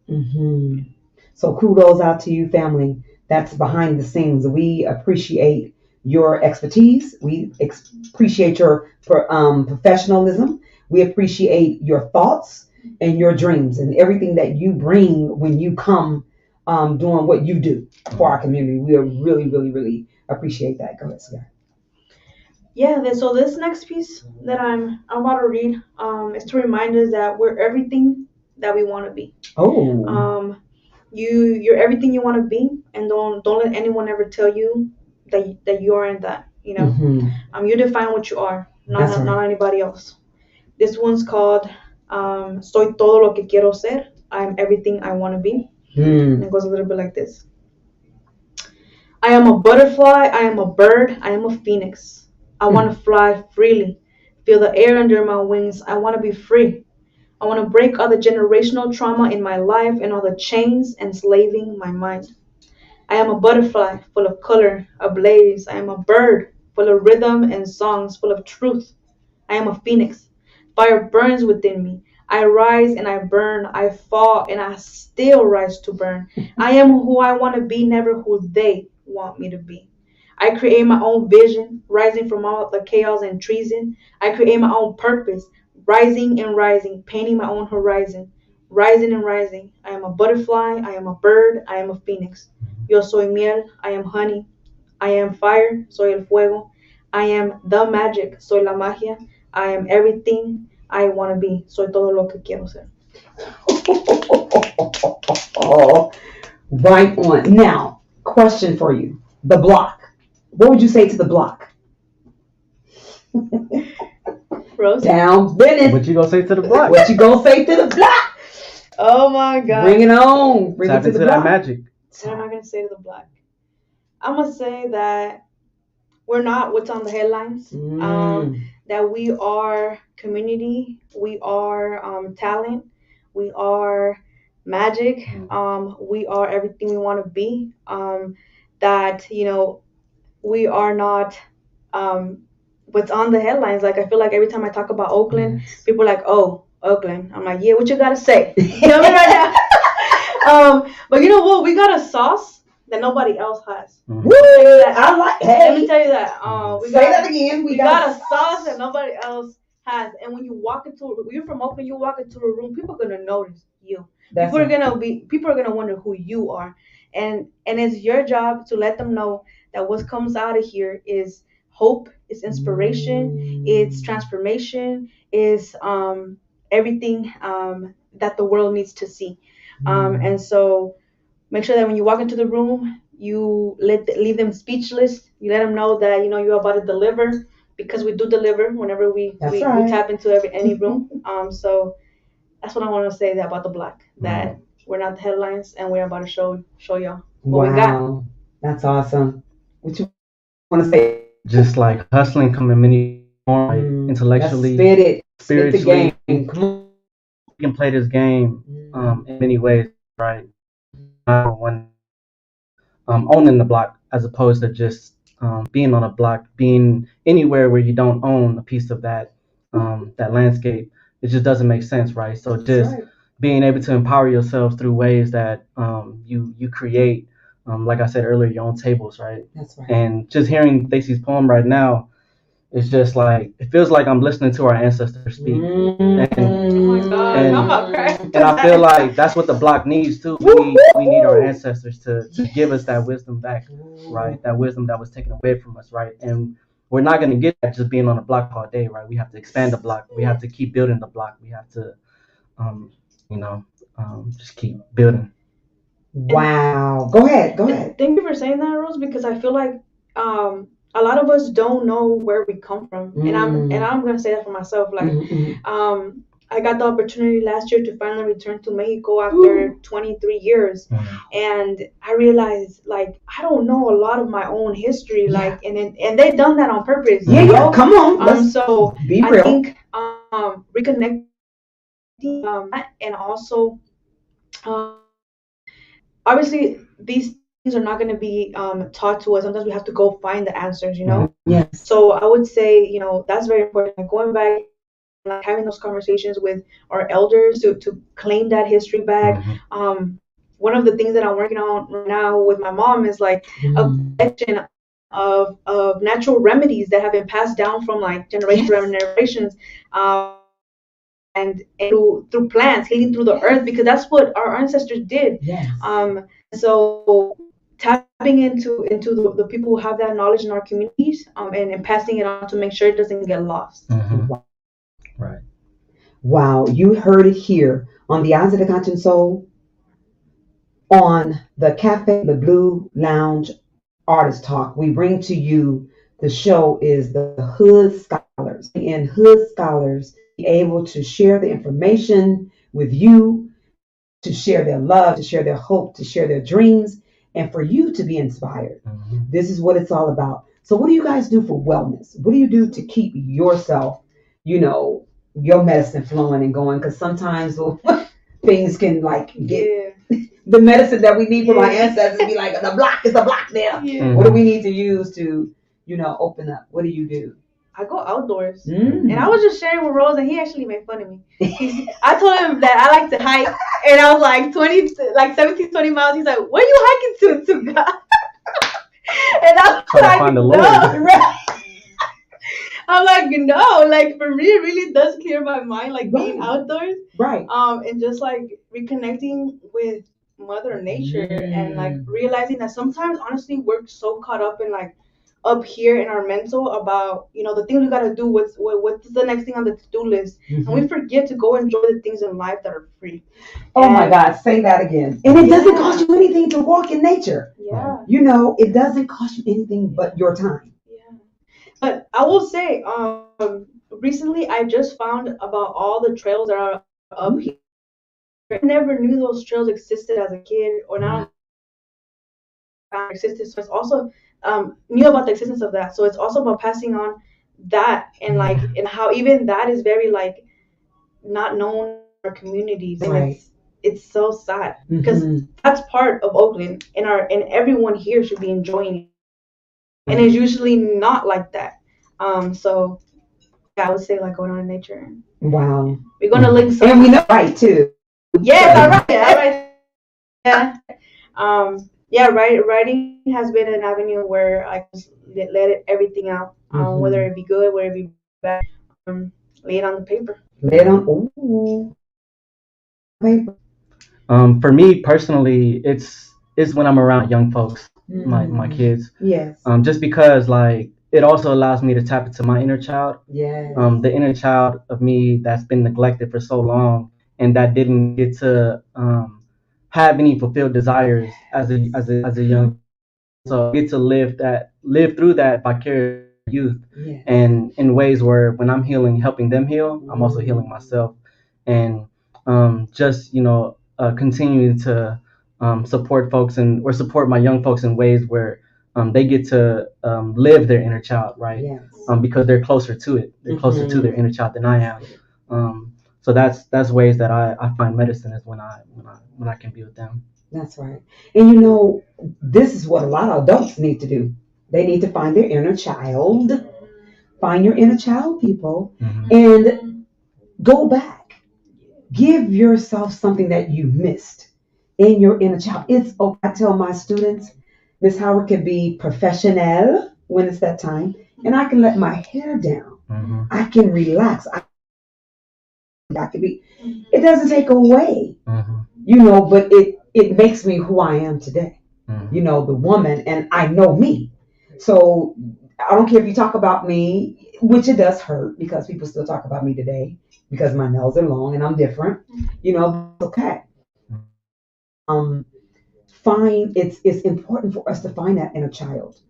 So kudos out to you, family. That's behind the scenes. We appreciate your expertise. We appreciate your professionalism. We appreciate your thoughts and your dreams and everything that you bring when you come doing what you do for our community. We really, really, really appreciate that. Go ahead, Scott.
Yeah, so this next piece that I'm about to read is to remind us that we're everything that we want to be. You're everything you want to be, and don't let anyone ever tell you that you aren't that. You define what you are, not anybody else. This one's called Soy todo lo que quiero ser. I'm everything I want to be. And it goes a little bit like this. I am a butterfly, I am a bird, I am a phoenix. I want to fly freely, Feel the air under my wings. I want to be free. I want to break all the generational trauma in my life and all the chains enslaving my mind. I am a butterfly full of color, ablaze. I am a bird full of rhythm and songs, full of truth. I am a phoenix. Fire burns within me. I rise and I burn. I fall and I still rise to burn. I am who I want to be, never who they want me to be. I create my own vision, rising from all the chaos and treason. I create my own purpose, rising and rising, painting my own horizon, rising and rising. I am a butterfly, I am a bird, I am a phoenix. Yo soy miel, I am honey. I am fire, soy el fuego. I am the magic, soy la magia. I am everything I want to be, soy todo lo que quiero ser.
Right on. Now, question for you. The block. What would you say to the block?
Rose?
Down business.
What you gonna say to the block?
What you gonna say to the block?
Oh my God.
Bring it on. Bring
Tap
it to the
into that
block.
magic.
What am I going to say to the block? I'm going to say that we're not what's on the headlines. That we are community. We are talent. We are magic. We are everything we want to be. That, we are not what's on the headlines. Like, I feel like every time I talk about Oakland, people are like, oh, Oakland. I'm like, yeah, what you got to say? You know what I mean right now? But you know what? We got a sauce that nobody else has.
Woo! I like.
Let me
Hey,
tell you that.
say that again.
We got a sauce that nobody else has. And when you're from Oakland, you walk into a room, people are gonna notice you.
That's
People are gonna wonder who you are. And it's your job to let them know that what comes out of here is hope, it's inspiration, it's transformation, is everything that the world needs to see. And so make sure that when you walk into the room, you leave them speechless. You let them know that you're about to deliver, because we do deliver whenever we tap into any room. So that's what I want to say about the block. That we're not the headlines, and we're about to show y'all what we got.
Wow, that's awesome. What you want to say?
Just like hustling, come in many forms, like intellectually,
Spit it. Spit the
spiritually.
game. Come on.
We can play this game in many ways, right? One, owning the block as opposed to just being on a block, being anywhere where you don't own a piece of that that landscape. It just doesn't make sense, right? So just being able to empower yourself through ways that you create, like I said earlier, your own tables, right?
That's right.
And just hearing Deyci's poem right now, it's just like it feels like I'm listening to our ancestors speak.
Oh my God, I'm about to cry.
And I feel like that's what the block needs too. We need our ancestors to give us that wisdom back, right? That wisdom that was taken away from us, right? And we're not going to get that just being on the block all day, right? We have to expand the block. We have to keep building the block. We have to, just keep building.
Wow. Go ahead.
Thank you for saying that, Rose, because I feel like a lot of us don't know where we come from, and I'm gonna say that for myself. Like, I got the opportunity last year to finally return to Mexico after 23 years, and I realized like I don't know a lot of my own history, like, and they've done that on purpose.
Yeah. Come on.
So
be real.
I think reconnecting, and also obviously these things are not going to be taught to us. Sometimes we have to go find the answers,
Yes.
So I would say, that's very important. Like going back, like having those conversations with our elders to claim that history back. One of the things that I'm working on right now with my mom is like a collection of natural remedies that have been passed down from like generation to generations, and through plants, healing through the earth, because that's what our ancestors did.
Yes.
So tapping into the people who have that knowledge in our communities, and passing it on to make sure it doesn't get lost.
Right.
Wow, you heard it here on the Eyes of the Conscious Soul, on the Cafe the Blue Lounge Artist Talk. We bring to you, the show is the Hood Scholars. And Hood Scholars be able to share the information with you, to share their love, to share their hope, to share their dreams, and for you to be inspired. This is what it's all about. So what do you guys do for wellness? What do you do to keep yourself, your medicine flowing and going, because sometimes things can like get
Yeah.
the medicine that we need from our ancestors be like the block is the block there.
Yeah.
What do we need to use to open up? What do you do?
I go outdoors.
Mm.
And I was just sharing with Rose, and he actually made fun of me. I told him that I like to hike, and I was like 17, 20 miles. He's like, "Where you hiking to God?" And I was
Trying to
like,
find the
"No."
Lord.
I'm like, no, like for me, it really does clear my mind, like being outdoors,
Right.
and just like reconnecting with Mother Nature, and like realizing that sometimes, honestly, we're so caught up in like up here in our mental about the things we gotta do, what's the next thing on the to-do list, and we forget to go enjoy the things in life that are free.
Oh my God, say that again. And it doesn't cost you anything to walk in nature.
Yeah.
It doesn't cost you anything but your time.
Yeah. But I will say, recently I just found about all the trails that are up here. I never knew those trails existed as a kid, or now found existed. So it's also knew about the existence of that. So it's also about passing on that, and like and how even that is very like not known in our communities, and
Right.
it's so sad because that's part of Oakland, and everyone here should be enjoying it, and it's usually not like that. So yeah, I would say like going on in nature.
Wow.
We're gonna link some.
And we know right too.
Yes, all right. Yeah. Yeah, writing has been an avenue where I just let everything out, whether it be good, whether it be bad, lay it on the paper.
Lay it on paper.
For me personally, it's when I'm around young folks, my kids.
Yes.
Just because like it also allows me to tap into my inner child.
Yes.
The inner child of me that's been neglected for so long, and that didn't get to have any fulfilled desires as a young. So I get to live through that vicarious youth, and in ways where when I'm healing, helping them heal, I'm also healing myself, and just continuing to support folks or support my young folks in ways where they get to live their inner child, right?
Yes.
Because they're closer to it. They're closer to their inner child than I am. So that's ways that I find medicine is when I can be with them.
That's right. And this is what a lot of adults need to do. They need to find their inner child. Find your inner child, people, and go back. Give yourself something that you missed in your inner child. I tell my students, Miss Howard can be professional when it's that time, and I can let my hair down. I can relax. I can be. It doesn't take away, but it makes me who I am today. The woman, and I know me. So I don't care if you talk about me, which it does hurt because people still talk about me today because my nails are long and I'm different. Okay. It's important for us to find that inner child.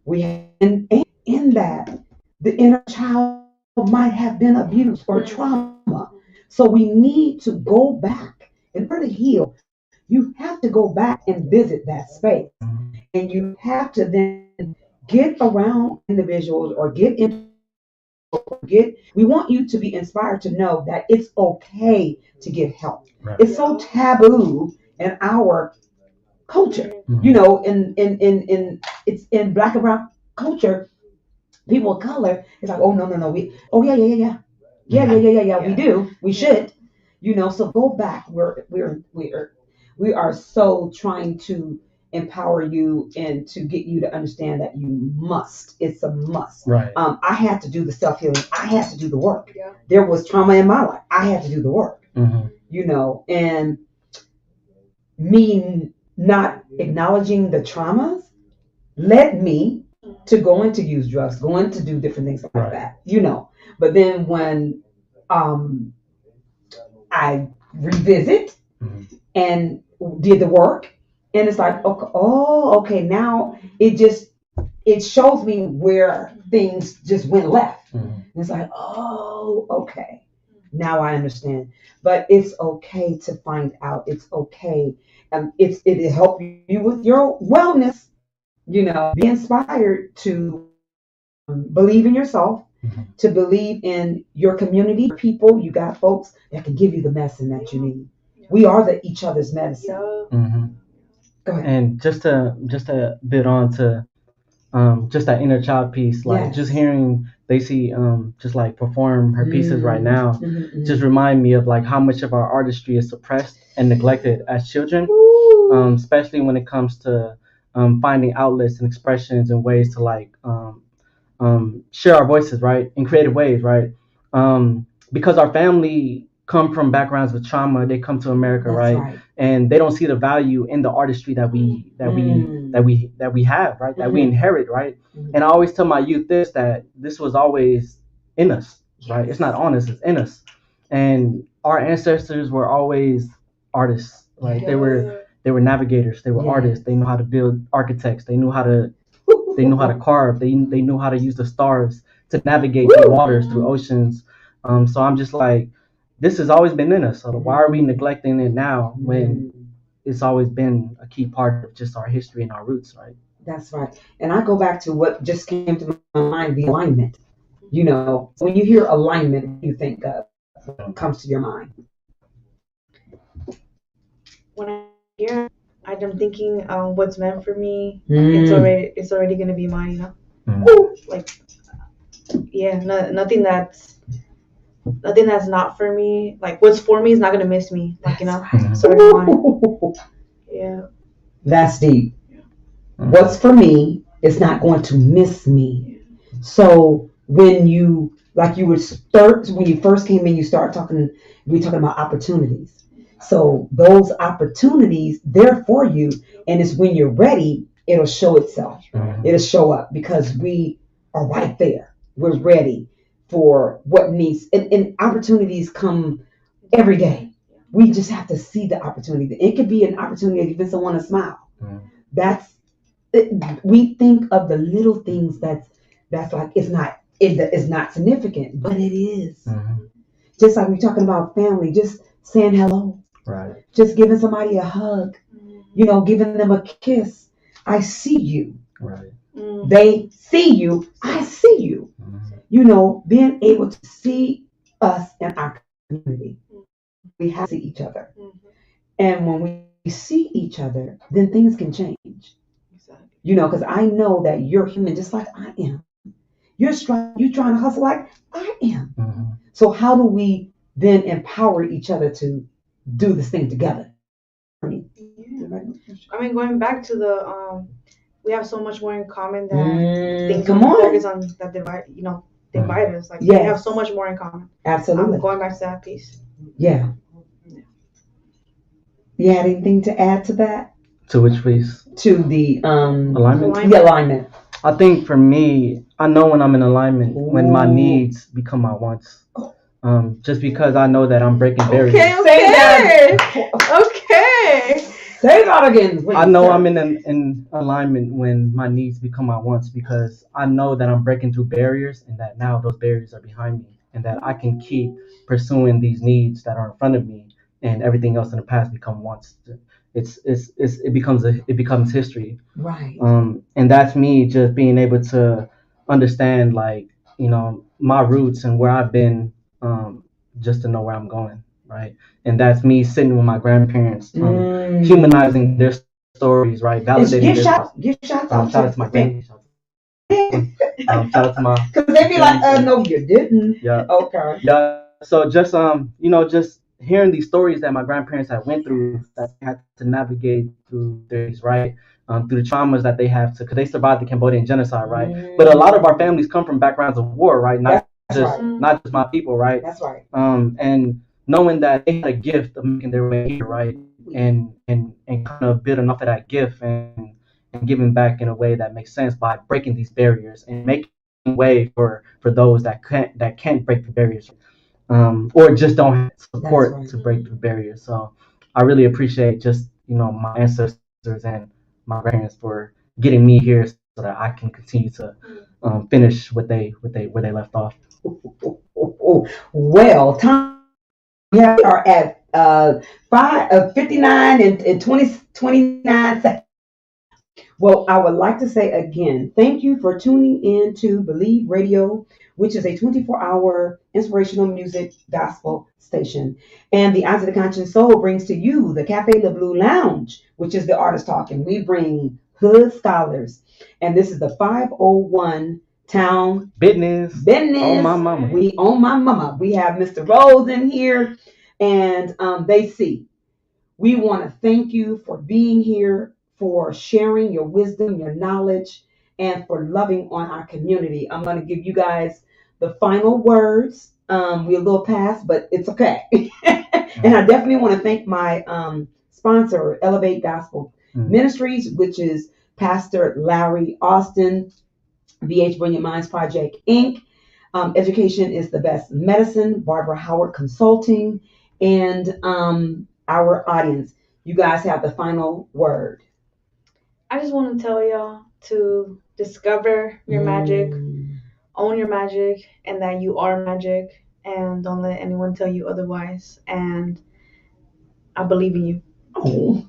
And in that, the inner child might have been abused or trauma. So we need to go back in order to heal. You have to go back and visit that space, and you have to then get around individuals or we want you to be inspired to know that it's okay to get help. Right. It's so taboo in our culture, in it's in Black and brown culture. People of color, it's like, oh no, yeah, we do, we should, so go back. We are so trying to empower you and to get you to understand that you must. It's a must.
Right.
I had to do the self-healing. I had to do the work. Yeah. There was trauma in my life. I had to do the work. And me not acknowledging the traumas led me to going to use drugs, going to do different things like that, But then when I revisit and did the work, and it's like, okay, now it shows me where things just went left. And it's like, okay, now I understand. But it's okay to find out. It's okay. It help you with your wellness. Be inspired to believe in yourself, to believe in your community, people. You got folks that can give you the medicine that you need. We are each other's medicine. Go ahead.
And just to bit on to just that inner child piece, like just hearing Deyci just like perform her pieces right now, just remind me of like how much of our artistry is suppressed and neglected as children, especially when it comes to finding outlets and expressions and ways to like share our voices, right, in creative ways, right? Because our family come from backgrounds with trauma, they come to America, right? And they don't see the value in the artistry that we have, right? That we inherit, right? And I always tell my youth that this was always in us, right? It's not on us, it's in us. And our ancestors were always artists, right? They were navigators, they were artists, they knew how to build, architects, they knew how to carve, they knew how to use the stars to navigate through waters, through oceans. So I'm just like, this has always been in us. So why are we neglecting it now when it's always been a key part of just our history and our roots, right?
That's right. And I go back to what just came to my mind, the alignment. When you hear alignment, what do you think of? What comes to your mind?
When I hear, I'm thinking what's meant for me. It's already gonna be mine, Like, nothing that's not for me. Like, what's for me is not gonna miss me. Like, it's already mine. Yeah. That's
deep. What's for me is not going to miss me. So when you first came in, we were talking about opportunities. So those opportunities, they're for you, and it's when you're ready, it'll show itself. It'll show up because we are right there. We're ready for what needs, and opportunities come every day. We just have to see the opportunity. It could be an opportunity to give someone a smile. We think of the little things that's like it's not significant, but it is. Just like we're talking about family, just saying hello,
right?
Just giving somebody a hug, giving them a kiss. I see you,
right?
They see you. I see you. Being able to see us in our community, we have to see each other, and when we see each other, then things can change. Because I know that you're human just like I am. You're trying to hustle like I am. So how do we then empower each other to do this thing together?
I mean, going back to the we have so much more in common than things we focus on that divide us. Like, we have so much more in common.
Absolutely.
Going back to that piece.
Yeah. You had anything to add to that?
To which piece?
To the
alignment.
The alignment.
I think for me, I know when I'm in alignment when my needs become my wants. Just because I know that I'm breaking barriers.
Okay.
Say that again. Please.
I know I'm in alignment when my needs become my wants, because I know that I'm breaking through barriers and that now those barriers are behind me and that I can keep pursuing these needs that are in front of me, and everything else in the past become wants. It becomes history.
Right.
And that's me just being able to understand, like, my roots and where I've been, just to know where I'm going, right? And that's me sitting with my grandparents, humanizing their stories, right? Validating their stories.
Give shots
Shout out to my granny. Shout out to my.
Because they be like, no, you didn't.
Yeah.
Okay.
Yeah. So just just hearing these stories that my grandparents had went through, that they had to navigate through these, right? Through the traumas that they have because they survived the Cambodian genocide, right? But a lot of our families come from backgrounds of war, right? Not just my people, right?
That's right.
And knowing that they had a gift of making their way here, right? And kind of building off of that gift and giving back in a way that makes sense by breaking these barriers and making way for those that can't break the barriers. Or just don't have support to break through barriers. So I really appreciate just my ancestors and my grandparents for getting me here so that I can continue to finish where they left off.
Well, time we are at 59 and 29 seconds. Well, I would like to say again, thank you for tuning in to Believe Radio, which is a 24-hour inspirational music gospel station. And the Eyes of the Conscious Soul brings to you the Cafe Le Blue Lounge, which is the artist talking. We bring hood scholars. And this is the 501 Town
Bizddness. On
Business.
my mama.
We on my mama. We have Mr. Rose in here and Deyci. We want to thank you for being here, for sharing your wisdom, your knowledge, and for loving on our community. I'm going to give you guys the final words. We're a little past, but it's okay. And I definitely want to thank my sponsor, Elevate Gospel Ministries, which is Pastor Larry Austin, VH Bring Your Minds Project, Inc. Education is the Best Medicine, Barbara Howard Consulting, and our audience. You guys have the final word.
I just want to tell y'all to discover your magic, own your magic, and that you are magic, and don't let anyone tell you otherwise. And I believe in you.
Oh.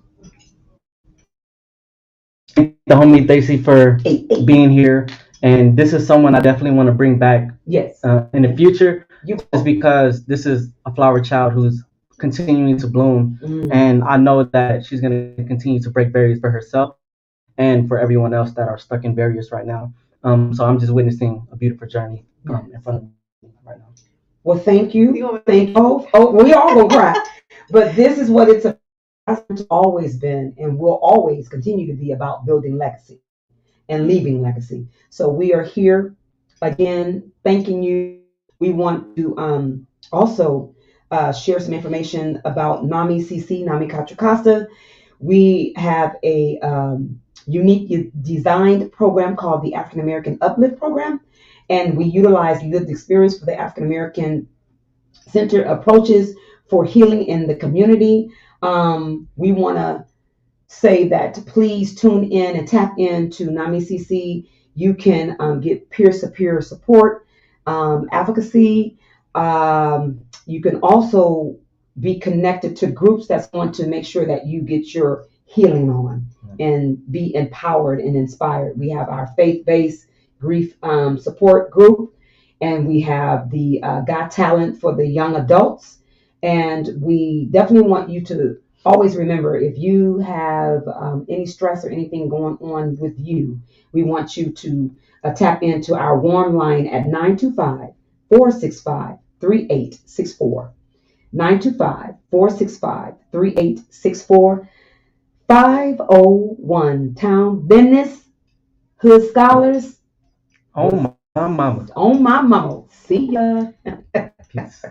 The homie Deyci for being here, and this is someone I definitely want to bring back.
Yes.
In the future, just because this is a flower child who's continuing to bloom, and I know that she's going to continue to break barriers for herself and for everyone else that are stuck in barriers right now. So I'm just witnessing a beautiful journey in front of me right now.
Well, thank you. Thank you. Oh, we all gonna cry. But this is what it's always been and will always continue to be about building legacy and leaving legacy. So we are here again, thanking you. We want to also share some information about NAMI CC, NAMI Contra Costa. We have a unique designed program called the African American Uplift Program, and we utilize lived experience for the African American centered approaches for healing in the community. We want to say that please tune in and tap into NAMI CC. You can get peer-to-peer support, advocacy. You can also be connected to groups that's going to make sure that you get your healing on and be empowered and inspired. We have our faith-based grief support group, and we have the Got Talent for the young adults. And we definitely want you to always remember, if you have any stress or anything going on with you, we want you to tap into our warm line at 925-465-3864. 925-465-3864. 501 Town Business, Hood Scholars.
On my mama.
On my mama. See ya.
Peace.